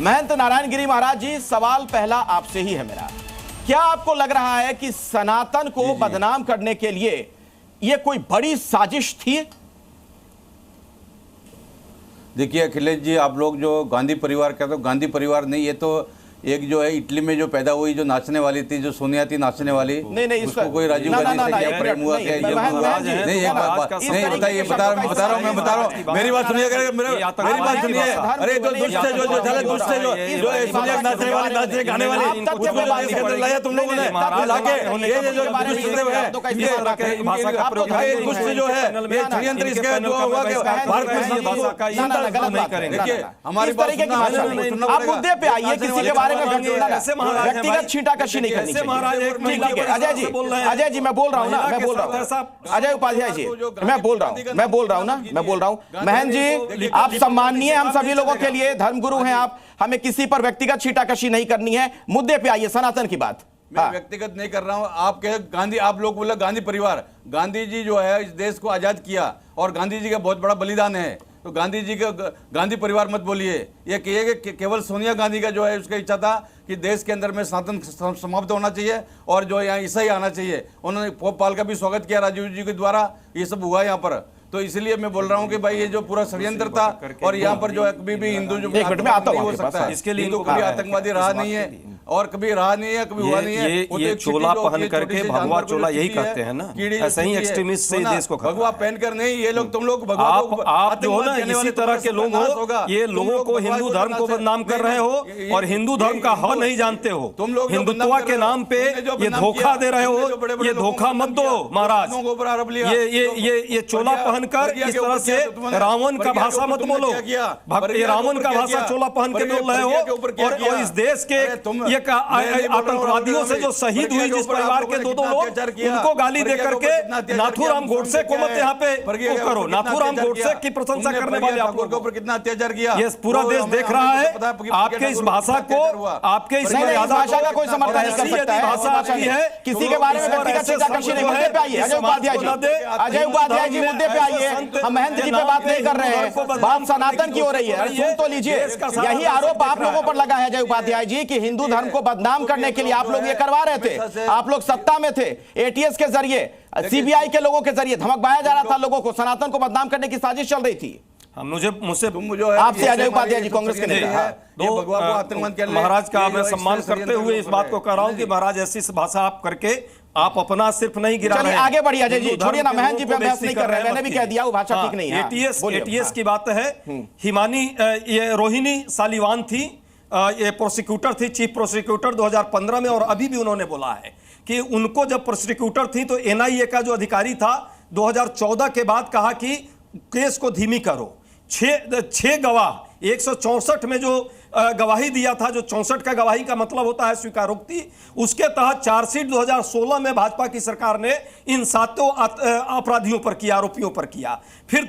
महंत नारायण गिरी महाराज जी, सवाल पहला आपसे ही है मेरा। क्या आपको लग रहा है कि सनातन को बदनाम करने के लिए यह कोई बड़ी साजिश थी? देखिए अखिलेश जी, आप लोग जो गांधी परिवार कहते हो, गांधी परिवार नहीं, ये तो एक जो है इटली में जो पैदा हुई, जो नाचने वाली थी, जो सोनिया थी नाचने वाली, नहीं उसको कोई राजीव गांधी से क्या प्रेम हुआ क्या? नहीं, एक बात नहीं बताइए, बता रहा हूँ, मेरी बात सुनिए, मेरी बात सुनिए। अरे जो दुष्ट है, जो दुष्ट है, जो सोनिया नाचने वाली, नाचने गाने वाली, उसको लाया तुम लोगों ने लाके, ये जो दुष्ट जो है, ये षड्यंत्र इसका जो हुआ भारत हमारी बात आप मुद्दे पे आइए, किसी के बारे में व्यक्तिगत छींटाकशी नहीं करनी चाहिए। अजय जी मैं बोल रहा हूँ ना, अजय उपाध्याय जी मैं बोल रहा हूँ। महंत जी, आप सम्माननीय हम सभी लोगों के लिए, धर्मगुरु हैं आप, हमें किसी पर व्यक्तिगत छींटाकशी नहीं करनी है। मुद्दे पे आइए, सनातन की बात। मैं व्यक्तिगत नहीं कर रहा हूं। आप कहे गांधी, आप लोग बोला गांधी परिवार, गांधी जी जो है इस देश को आजाद किया और गांधी जी का बहुत बड़ा बलिदान है, तो गांधी जी का गांधी परिवार मत बोलिए। ये कहिए कि केवल सोनिया गांधी का जो है उसका इच्छा था कि देश के अंदर में सनातन समाप्त होना चाहिए और जो यहाँ ईसाई आना चाहिए। उन्होंने पोप पाल का भी स्वागत किया राजीव जी के द्वारा, ये सब हुआ यहाँ पर। तो इसलिए मैं बोल रहा हूँ कि भाई ये जो पूरा षड्यंत्र था, और यहाँ पर जो है कभी भी हिंदू जो नहीं हो सकता है, इसके लिए हिंदू कभी आतंकवादी रहा नहीं है और कभी रहा नहीं है, कभी हुआ नहीं है। ये चोला पहन करके, भगवा चोला यही कहते हैं ना, ऐसे ही एक्सट्रीमिस्ट से देश को भगवा पहनकर नहीं, ये लोग तुम लोग आप जो हो ना इसी तरह के लोग हो, ये लोगों को हिंदू धर्म को बदनाम कर रहे हो और हिंदू धर्म का ह नहीं जानते हो। तुम लोग हिंदुत्व के नाम पे ये धोखा दे रहे हो, ये धोखा मत दो महाराज। ये चोला पहनकर इस तरह से रावण का भाषा मत बोलो, ये रावण का भाषा चोला पहन के बोल रहे हो। और इस देश के ये आतंकवादियों से जो शहीद हुई जिस परिवार के दो लोग, उनको गाली दे करके नाथूराम गोडसे को मत यहाँ पे करो। नाथूराम गोडसे की प्रशंसा करने वाले आप लोगों के ऊपर कितना अत्याचार किया, ये पूरा देश देख रहा है। आपके इस भाषा को, आपके इस भाषा का कोई समर्थन नहीं कर सकता है। भाषा आपकी है, किसी के बारे में व्यक्तिगत छींटाकशी नहीं। मुद्दे पे आइए अजय उपाध्याय जी, मुद्दे पे आइए। हम महंत जी पे बात नहीं कर रहे हैं, बात सनातन की हो रही है। सुन तो लीजिए, यही आरोप आप लोगों पर लगा है अजय उपाध्याय जी कि हिंदू धर्म को बदनाम करने के लिए आप लोग ये करवा रहे थे। आप लोग सत्ता में थे, एटीएस के जरिए, सीबीआई के लोगों के जरिए धमकवाया जा रहा था लोगों को, सनातन को बदनाम करने की साजिश चल रही थी। मुझसे आपसे अजय उपाध्याय जी कांग्रेस के नेता, महाराज का मैं सम्मान करते हुए इस बात को कह रहा हूं कि महाराज ऐसी भाषा आप करके आप अपना सिर्फ नहीं गिरा रहे हैं। आगे बढ़िए अजय जी, छोड़िए ना, महंत जी पे बहस नहीं कर रहे हैं, मैंने भी कह दिया वो भाषा ठीक नहीं है। एटीएस की बात है। हिमानी, ये रोहिणी सालीवान थी, ये प्रोसिक्यूटर थी, चीफ प्रोसिक्यूटर 2015 में, और अभी भी उन्होंने बोला है कि उनको जब प्रोसिक्यूटर थी तो एनआईए का जो अधिकारी था 2014 के बाद कहा कि केस को धीमी करो। 6 गवाह 164 में जो गवाही दिया था, जो 64 का गवाही का मतलब होता है स्वीकारोक्ति, उसके तहत चार्जशीट 2016 में भाजपा की सरकार ने इन 7 अपराधियों पर किया, आरोपियों पर किया। फिर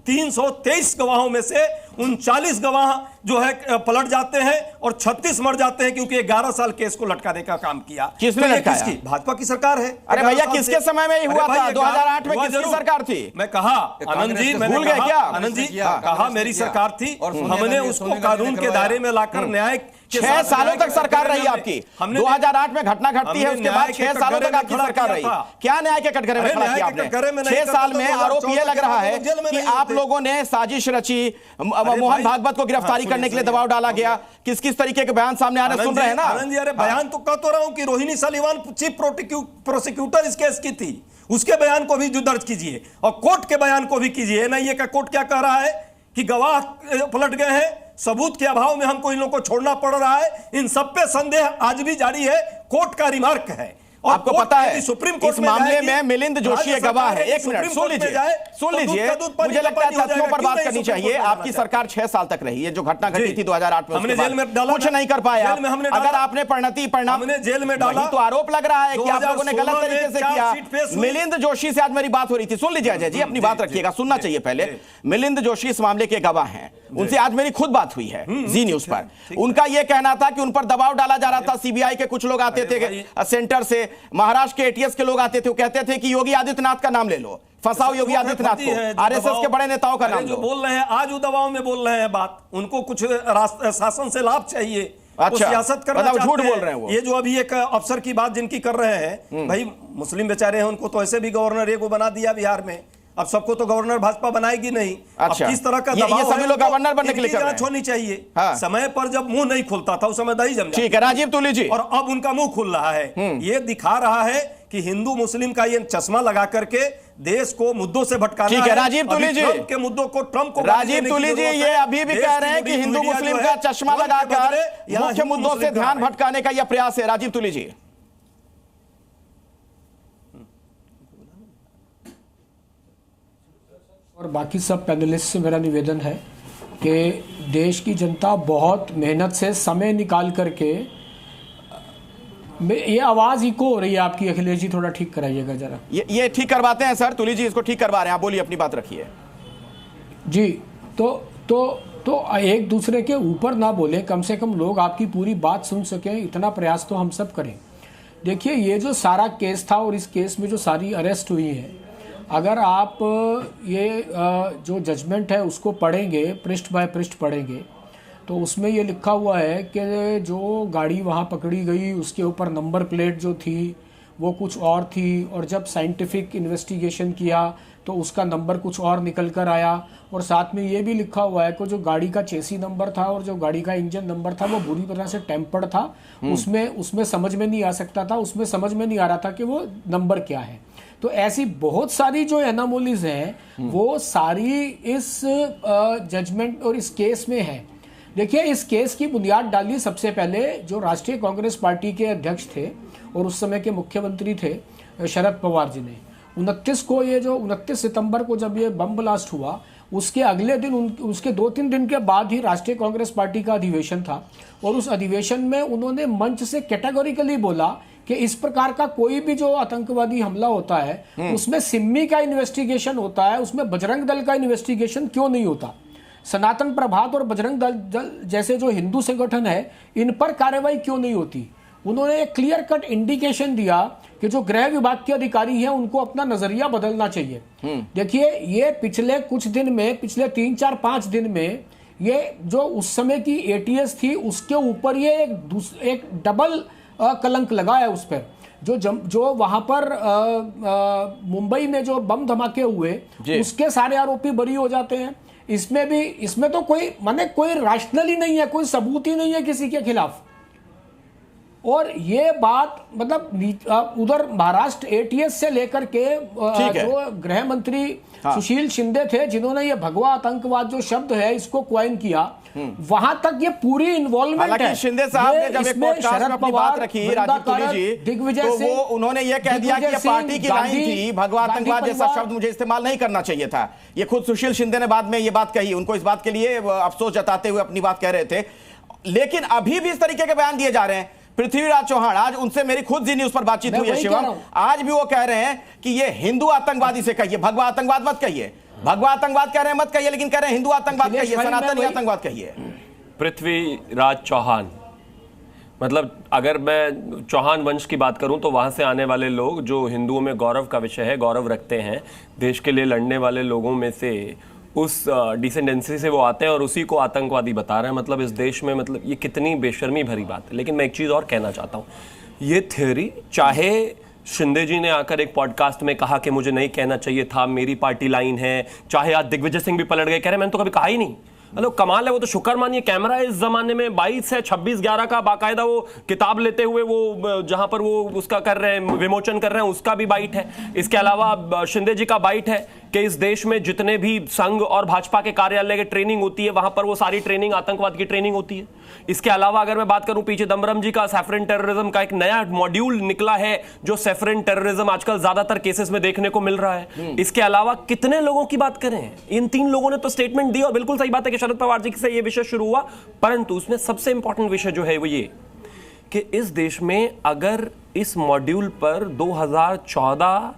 323 गवाहों में से 39 गवाह जो है पलट जाते हैं और 36 मर जाते हैं, क्योंकि 11 साल केस को लटकाने का काम किया। किसने लटकाया? भाजपा की सरकार है। अरे भैया, किसके समय में हुआ था? 2008 में किसकी सरकार थी? मैं कहा आनंद जी, भूल गए क्या? आनंद जी कहा मेरी सरकार थी, हमने उसको कानून के दायरे में लाकर न्याय 6 सालों तक सरकार रही आपकी। 2008 में घटना घटती है, उसके बाद 6 सालों तक आपकी सरकार रही। क्या न्याय के कटघरे में खड़ा किया आपने? 6 साल में आरोप यह लग रहा है कि आप लोगों ने साजिश रची, मोहन भागवत को गिरफ्तारी करने के लिए दबाव डाला गया। किस किस तरीके के बयान सामने आ रहे, सुन रहे हैं ना आनंद जी? अरे बयान तो कह तो रहा हूं कि रोहिणी सालीवान चीफ प्रोसिक्यूटर इस केस की थी, उसके बयान को भी दर्ज कीजिए और कोर्ट के बयान को भी कीजिए। एनआईए का कोर्ट क्या कह रहा है कि गवाह पलट गए हैं, सबूत के अभाव में हमको इन लोगों को छोड़ना पड़ रहा है। इन सब पे संदेह आज भी जारी है, कोर्ट का रिमार्क है। आपको पता है सुप्रीम कोर्ट इस मामले में मिलिंद जोशी गवाह है। एक मिनट सुन लीजिए, मुझे लगता है तथ्यों पर बात करनी चाहिए। आपकी सरकार 6 साल तक रही है, जो घटना घटी थी 2008 में, हमने जेल में डाला, कुछ नहीं कर पाया। अगर आपने परिणाम जेल में डाला तो आरोप लग रहा है कि आप लोगों ने गलत तरीके से किया। मिलिंद जोशी से आज मेरी बात हो रही थी, सुन लीजिए अजय जी, अपनी बात रखिएगा, सुनना चाहिए पहले। मिलिंद जोशी इस मामले के गवाह हैं, उनसे आज मेरी खुद बात हुई है जी न्यूज पर। उनका यह कहना था कि उन पर दबाव डाला जा रहा था। सीबीआई के कुछ लोग आते थे सेंटर से, महाराष्ट्र के एटीएस के लोग आते थे, वो कहते थे कि योगी आदित्यनाथ का नाम ले लो, फंसाओ योगी आदित्यनाथ को, आरएसएस के बड़े नेताओं का नाम जो बोल रहे हैं आज उदवाओं में बोल रहे हैं बात, उनको कुछ शासन से लाभ चाहिए, वो सियासत करना चाहते हैं। झूठ बोल रहे हैं वो। ये जो अभी एक अफसर की बात जिनकी कर रहे हैं, भाई मुस्लिम बेचारे हैं, उनको तो ऐसे भी गवर्नर एक को बना दिया बिहार में, अब सबको तो गवर्नर भाजपा बनाएगी नहीं। अच्छा। अब किस तरह का दबाव ये सभी लोग गवर्नर बनने के लिए कर रहे हैं। होनी चाहिए। हाँ। समय पर जब मुंह नहीं खुलता था उस समय दही जम जाती। ठीक है राजीव तुली जी, और अब उनका मुंह खुल रहा है। ये दिखा रहा है कि हिंदू मुस्लिम का ये चश्मा लगा करके देश को मुद्दों से भटकाना। ठीक है राजीव तुली जी, ट्रंप के मुद्दों को ट्रंप को, राजीव तुली जी ये अभी भी कह रहे हैं कि हिंदू मुस्लिम का चश्मा लगाकर मुख्य मुद्दों से ध्यान भटकाने का यह प्रयास है। राजीव तुली जी, और बाकी सब पैनलिस्ट से मेरा निवेदन है कि देश की जनता बहुत मेहनत से समय निकाल करके, ये आवाज इको हो रही है आपकी अखिलेश जी, थोड़ा ठीक कराइएगा जरा। ये ठीक करवाते हैं सर, तुली जी इसको ठीक करवा रहे हैं, आप बोलिए अपनी बात रखिए जी। तो एक दूसरे के ऊपर ना बोले, कम से कम लोग आपकी पूरी बात सुन सकें, इतना प्रयास तो हम सब करें। देखिए ये जो सारा केस था और इस केस में जो सारी अरेस्ट हुई है, अगर आप ये जो जजमेंट है उसको पढ़ेंगे, पृष्ठ बाय पृष्ठ पढ़ेंगे, तो उसमें ये लिखा हुआ है कि जो गाड़ी वहाँ पकड़ी गई उसके ऊपर नंबर प्लेट जो थी वो कुछ और थी, और जब साइंटिफिक इन्वेस्टिगेशन किया तो उसका नंबर कुछ और निकल कर आया। और साथ में ये भी लिखा हुआ है कि जो गाड़ी का चेसी नंबर था और जो गाड़ी का इंजन नंबर था वो बुरी तरह से टेम्पर्ड था, उसमें समझ में नहीं आ सकता था, उसमें समझ में नहीं आ रहा था कि वो नंबर क्या है। तो ऐसी बहुत सारी जो एनामोलीज हैं वो सारी इस जजमेंट और इस केस में है। देखिए इस केस की बुनियाद डाली सबसे पहले जो राष्ट्रीय कांग्रेस पार्टी के अध्यक्ष थे और उस समय के मुख्यमंत्री थे शरद पवार जी ने। 29 सितंबर को जब ये बम ब्लास्ट हुआ, उसके अगले दिन उसके 2-3 दिन के बाद ही राष्ट्रीय कांग्रेस पार्टी का अधिवेशन था, और उस अधिवेशन में उन्होंने मंच से कैटेगोरिकली बोला कि इस प्रकार का कोई भी जो आतंकवादी हमला होता है उसमें सिम्मी का इन्वेस्टिगेशन होता है, उसमें बजरंग दल का इन्वेस्टिगेशन क्यों नहीं होता, सनातन प्रभात और बजरंग दल जैसे जो हिंदू संगठन है इन पर कार्रवाई क्यों नहीं होती। उन्होंने एक क्लियर कट इंडिकेशन दिया कि जो गृह विभाग के अधिकारी हैं उनको अपना नजरिया बदलना चाहिए। देखिए ये पिछले कुछ दिन में, पिछले 3-4-5 दिन में, ये जो उस समय की एटीएस थी उसके ऊपर ये एक डबल कलंक लगा है उस पर। जो वहां पर मुंबई में जो बम धमाके हुए उसके सारे आरोपी बरी हो जाते हैं। इसमें तो कोई राशनल ही नहीं है, कोई सबूत ही नहीं है किसी के खिलाफ। और ये बात मतलब उधर महाराष्ट्र एटीएस से लेकर के जो गृह मंत्री सुशील शिंदे थे जिन्होंने ये भगवा आतंकवाद जो शब्द है इसको क्वाइन किया, वहां तक ये पूरी इन्वॉल्वमेंट है। शिंदे साहब ने जब एक पॉडकास्ट में अपनी बात रखी राजीव तुली जी, दिग्विजय तो वो उन्होंने ये कह दिया कि ये पार्टी की लाइन थी, भगवा आतंकवाद जैसा शब्द मुझे इस्तेमाल नहीं करना चाहिए था। ये खुद सुशील शिंदे ने बाद में ये बात कही, उनको इस बात के लिए अफसोस जताते हुए अपनी बात कह रहे थे। लेकिन अभी भी इस तरीके के बयान दिए जा रहे हैं। पृथ्वीराज चौहान, आज उनसे मेरी खुद जी न्यूज पर बातचीत हुई है शिवम, आज भी वो कह रहे हैं कि ये हिंदू आतंकवादी से कहिए, भगवा आतंकवाद मत कहिए। भगवा आतंकवाद कह रहे हैं मत कहिए, लेकिन कह रहे हैं हिंदू आतंकवाद कहिए, सनातनी आतंकवाद कहिए। पृथ्वीराज चौहान, मतलब अगर मैं चौहान वंश की बात करूं तो वहां से आने वाले लोग जो हिंदुओं में गौरव का विषय है, गौरव रखते हैं, देश के लिए लड़ने वाले लोगों में से उस डिसेंडेंसी से वो आते हैं और उसी को आतंकवादी बता रहे हैं। मतलब इस देश में, मतलब ये कितनी बेशर्मी भरी बात है। लेकिन मैं एक चीज़ और कहना चाहता हूँ, ये थ्योरी चाहे शिंदे जी ने आकर एक पॉडकास्ट में कहा कि मुझे नहीं कहना चाहिए था, मेरी पार्टी लाइन है, चाहे आज दिग्विजय सिंह भी पलट गए, कह रहे मैंने तो कभी कहा ही नहीं। मतलब कमाल है, वो तो शुक्र मानिए कैमरा इस जमाने में 22 है, 26/11 का बाकायदा वो किताब लेते हुए वो जहां पर वो उसका कर रहे हैं, विमोचन कर रहे हैं, उसका भी बाइट है। इसके अलावा शिंदे जी का बाइट है कि इस देश में जितने भी संघ और भाजपा के कार्यालय की ट्रेनिंग होती है वहां पर वो सारी ट्रेनिंग आतंकवाद की ट्रेनिंग होती है। इसके अलावा अगर मैं बात करूं, पीछे दमरम जी का सैफरन टेररिज्म का एक नया मॉड्यूल निकला है, जो सैफरन टेररिज्म आजकल ज्यादातर केसेस में देखने को मिल रहा है। इसके अलावा कितने लोगों की बात करें, इन 3 लोगों ने तो स्टेटमेंट दी और बिल्कुल सही बात है कि शरद पवार जी से ये विषय शुरू हुआ, परंतु उसमें सबसे इंपॉर्टेंट विषय जो है वो ये कि इस देश में अगर इस मॉड्यूल पर 2014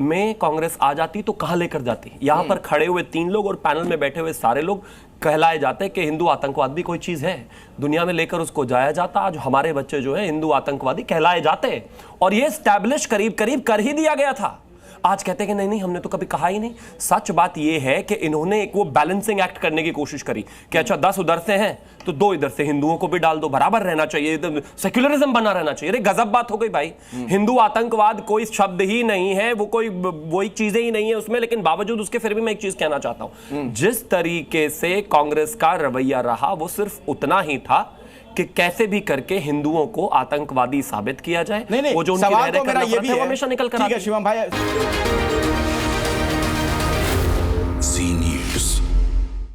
में कांग्रेस आ जाती तो कहां लेकर जाती। यहां पर खड़े हुए 3 लोग और पैनल में बैठे हुए सारे लोग कहलाए जाते हैं कि हिंदू आतंकवाद भी कोई चीज है, दुनिया में लेकर उसको जाया जाता। आज हमारे बच्चे जो है हिंदू आतंकवादी कहलाए जाते हैं और ये स्टैब्लिश करीब करीब कर ही दिया गया था। आज कहते हैं कि नहीं नहीं हमने तो कभी कहा ही नहीं। सच बात यह है कि इन्होंने एक वो बैलेंसिंग एक्ट करने की कोशिश करी कि अच्छा 10 उधर से हैं तो 2 इधर से, हिंदुओं को भी डाल दो, बराबर रहना चाहिए, सेक्युलरिज्म बना रहना चाहिए। अरे गजब बात हो गई भाई, हिंदू आतंकवाद कोई शब्द ही नहीं है, वो कोई वही चीजें ही नहीं है उसमें, लेकिन बावजूद उसके फिर भी मैं एक चीज कहना चाहता हूं, जिस तरीके से कांग्रेस का रवैया रहा वो सिर्फ उतना ही था कि कैसे भी करके हिंदुओं को आतंकवादी साबित किया जाए। नहीं, वो जो उनकी सवाल तो करना मेरा ये भी है, है, हमेशा निकल कर ठीक है शिवम भाई।